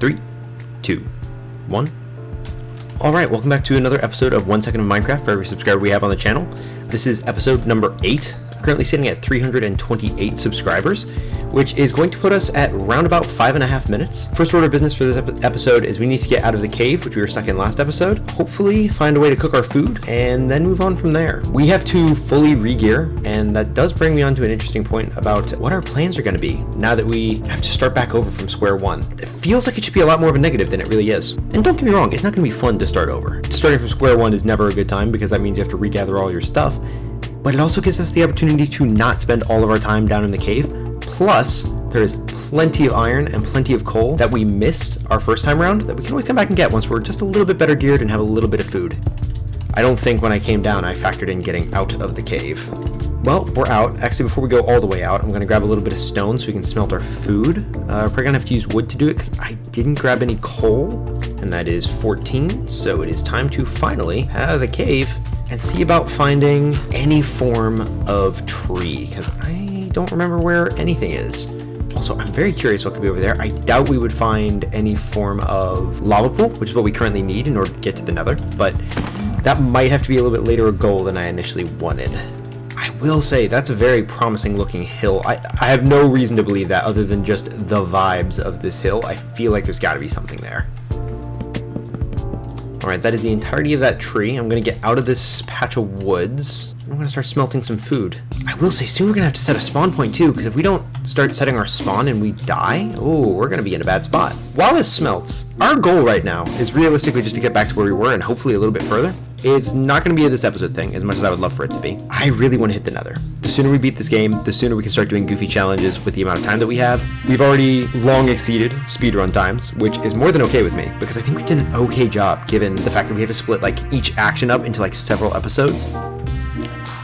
3, 2, 1. Alright, welcome back to another episode of 1 Second of Minecraft for every subscriber we have on the channel. This is episode number 8, currently sitting at 328 subscribers, which is going to put us at around about 5.5 minutes. First order of business for this episode is we need to get out of the cave, which we were stuck in last episode, hopefully find a way to cook our food, and then move on from there. We have to fully re-gear, and that does bring me on to an interesting point about what our plans are going to be now that we have to start back over from square one. It feels like it should be a lot more of a negative than it really is. And don't get me wrong, it's not going to be fun to start over. Starting from square one is never a good time because that means you have to regather all your stuff, but it also gives us the opportunity to not spend all of our time down in the cave. Plus, there is plenty of iron and plenty of coal that we missed our first time around that we can always come back and get once we're just a little bit better geared and have a little bit of food. I don't think when I came down I factored in getting out of the cave. Well, we're out. Actually, before we go all the way out, I'm going to grab a little bit of stone so we can smelt our food. We're probably going to have to use wood to do it because I didn't grab any coal, and that is 14, so it is time to finally head out of the cave and see about finding any form of tree, because I don't remember where anything is. Also, I'm very curious what could be over there. I doubt we would find any form of lava pool, which is what we currently need in order to get to the nether, but that might have to be a little bit later a goal than I initially wanted. I will say, that's a very promising looking hill. I have no reason to believe that other than just the vibes of this hill. I feel like there's got to be something there. Alright, that is the entirety of that tree. I'm going to get out of this patch of woods. I'm going to start smelting some food. I will say, soon we're going to have to set a spawn point too, because if we don't start setting our spawn and we die, oh, we're going to be in a bad spot. While this smelts, our goal right now is realistically just to get back to where we were and hopefully a little bit further. It's not going to be a this episode thing, as much as I would love for it to be. I really want to hit the nether. The sooner we beat this game, the sooner we can start doing goofy challenges with the amount of time that we have. We've already long exceeded speedrun times, which is more than okay with me, because I think we did an okay job, given the fact that we have to split like each action up into like several episodes.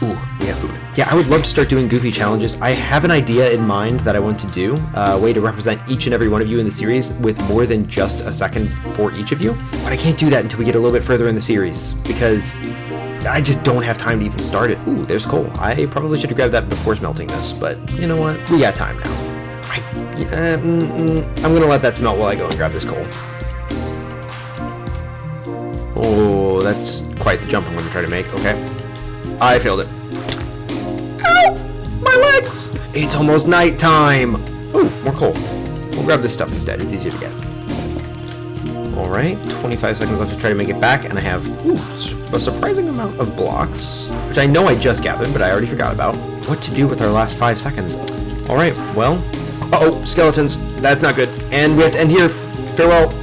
Ooh, we have food. Yeah, I would love to start doing goofy challenges. I have an idea in mind that I want to do, a way to represent each and every one of you in the series with more than just a second for each of you. But I can't do that until we get a little bit further in the series, because I just don't have time to even start it. Ooh, there's coal. I probably should have grabbed that before smelting this, but you know what? We got time now. I'm gonna let that smelt while I go and grab this coal. Oh, that's quite the jump I'm gonna try to make. Okay. I failed it. Ow! My legs! It's almost nighttime! Ooh, more coal. We'll grab this stuff instead. It's easier to get. Alright, 25 seconds left to try to make it back, and I have a surprising amount of blocks, which I know I just gathered, but I already forgot about. What to do with our last 5 seconds? Alright, well... Uh-oh, skeletons. That's not good. And we have to end here. Farewell.